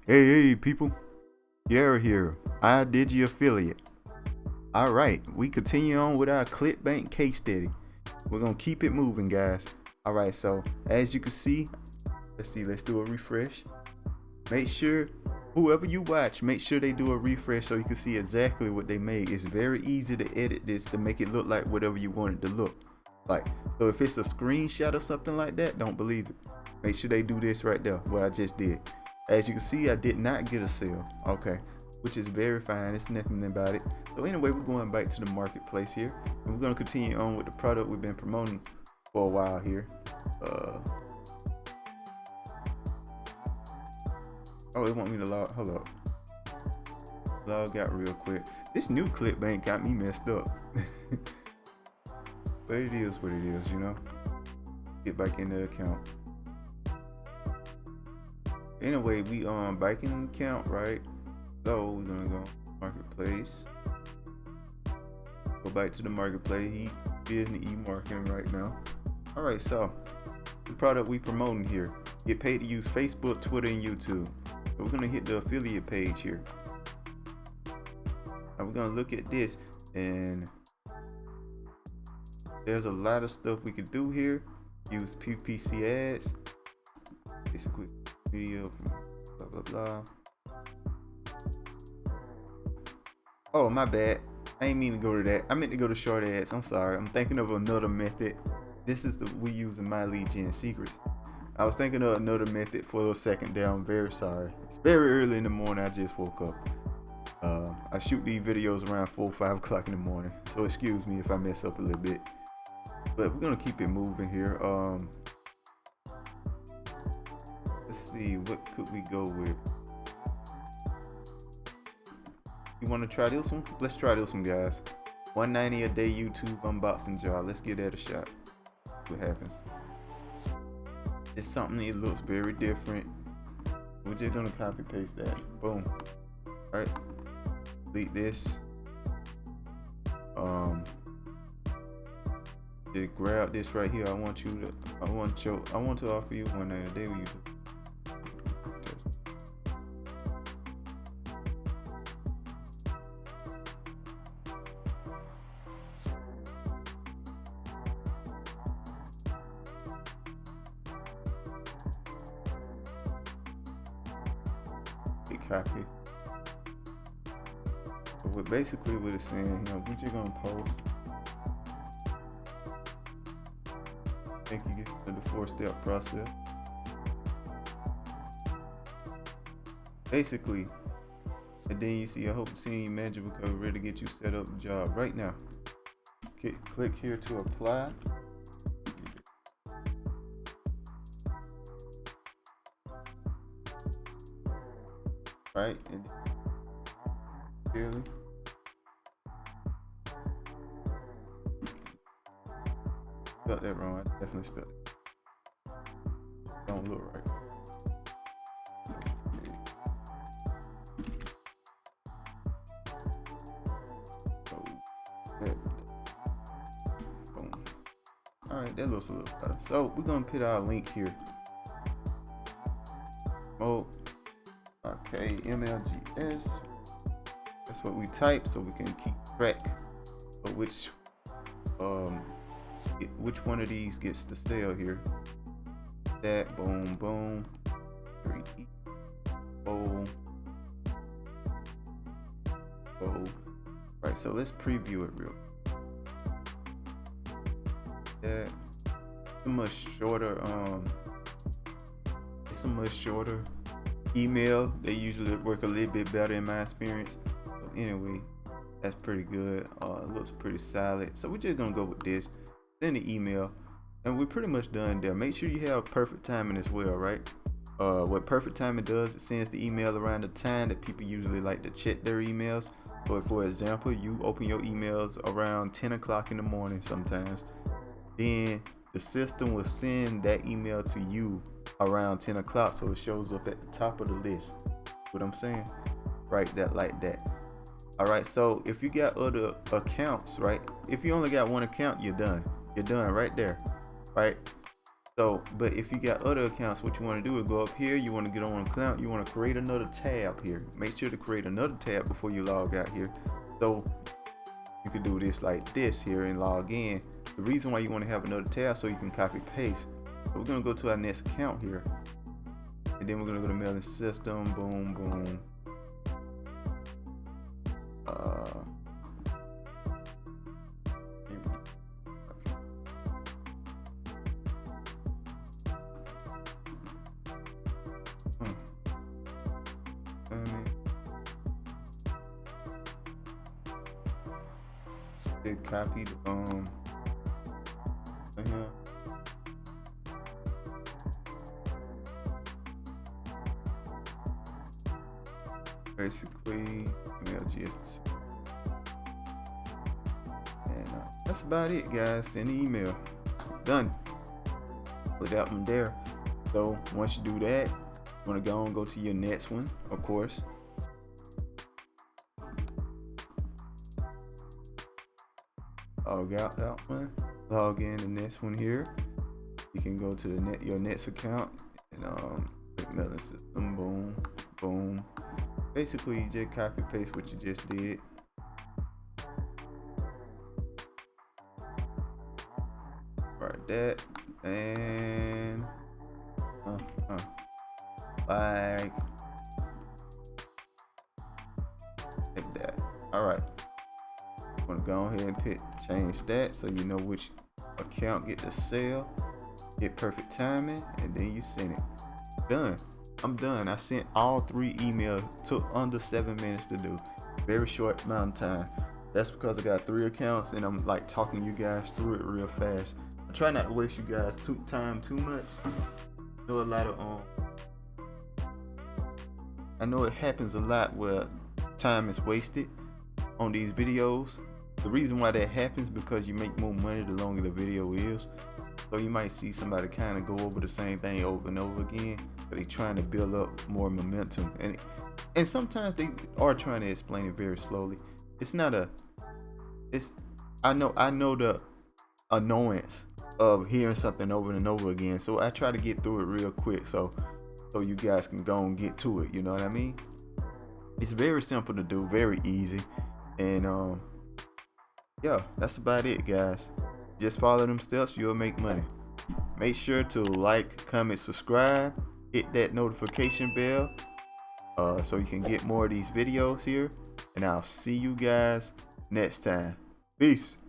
Hey people, Garrett here, iDigi affiliate. Alright, we continue on with our Clickbank case study. We're gonna keep it moving, guys. Alright, so as you can see, let's do a refresh. Make sure, whoever you watch, make sure they do a refresh so you can see exactly what they made. It's very easy to edit this to make it look like whatever you want it to look like. So if it's a screenshot or something like that, don't believe it. Make sure they do this right there, what I just did. As you can see, I did not get a sale, okay, which is very fine. It's nothing about it. So anyway, we're going back to the marketplace here, and we're going to continue on with the product we've been promoting for a while here. Oh, it want me to log. Hold up, log out real quick. This new Clickbank got me messed up. But it is what it is, you know. Get back in the account. Anyway, we back in the account, right? So we're gonna go marketplace. Go back to the marketplace. He is in the e-marketing right now. All right, so the product we promoting here. Get paid to use Facebook, Twitter, and YouTube. So we're gonna hit the affiliate page here. Now we're gonna look at this, and there's a lot of stuff we could do here. Use PPC ads, basically video from blah blah blah. Oh, my bad. I ain't mean to go to that. I meant to go to short ads. I'm sorry. I'm thinking of another method. This is the we use in myleadgensecret. I was thinking of another method for a second there. I'm very sorry. It's very early in the morning. I just woke up. I shoot these videos around 4 or 5 o'clock in the morning, so excuse me if I mess up a little bit. But we're gonna keep it moving here. Let's see, what could we go with? You want to try this one? Let's try this one, guys. 190 a day YouTube unboxing jar. Let's give that a shot. See what happens. It's something that looks very different. We're just gonna copy paste that. Boom. Alright. Delete this. Just grab this right here. I want to offer you 190 a day with YouTube. Copy. So what basically what it's saying, you know, what you're gonna post. I think you get to the 4-step process. Basically, and then you see, I hope seeing you magic because we're ready to get you set up a job right now. Click here to apply. Right, and clearly spelled that wrong. I definitely spelled it. Don't look right. So, boom. All right, that looks a little better. So we're gonna put our link here. Oh. Okay, MLGS. That's what we type, so we can keep track of which one of these gets the sale here. That boom boom. 3E. Boom. Boom. Right, so let's preview it real. That it's a much shorter. It's a much shorter email. They usually work a little bit better in my experience. So anyway, that's pretty good. It looks pretty solid. So we're just gonna go with this. Send the email, and we're pretty much done there. Make sure you have perfect timing as well, right? What perfect timing does, it sends the email around the time that people usually like to check their emails. But for example, you open your emails around 10 o'clock in the morning sometimes, then the system will send that email to you around 10 o'clock, so it shows up at the top of the list. What I'm saying, right? That like that. All right, so if you got other accounts, right? If you only got one account, you're done right there, right? So, but if you got other accounts, what you want to do is go up here. You want to get on an account. You want to create another tab here. Make sure to create another tab before you log out here. So you can do this like this here and log in. The reason why you want to have another tab so you can copy paste. So we're gonna go to our next account here, and then we're gonna go to mailing system. Boom, boom. They copied yeah. Basically email gist, and that's about it, guys. Send the email, done. Put that one there. So once you do that, you want to go to your next one, of course. Log out that one, log in the next one here. You can go to the your next account and click mailing system. Boom, boom. Basically you just copy paste what you just did. Right, that, and like that. All right, I'm gonna go ahead and change that so you know which account get the sale. Hit perfect timing, and then you send it. Done. I'm done. I sent all 3 emails. Took under 7 minutes to do. Very short amount of time. That's because I got 3 accounts and I'm like talking you guys through it real fast. I try not to waste you guys time too much. I know a lot of I know it happens a lot where time is wasted on these videos. The reason why that happens because you make more money the longer the video is. So you might see somebody kind of go over the same thing over and over again, but they trying to build up more momentum, and sometimes they are trying to explain it very slowly. It's not a, it's I know the annoyance of hearing something over and over again, so I try to get through it real quick so you guys can go and get to it. You know what I mean? It's very simple to do, very easy, and yeah, that's about it, guys. Just follow them steps, you'll make money. Make sure to like, comment, subscribe, hit that notification bell so you can get more of these videos here, and I'll see you guys next time. Peace.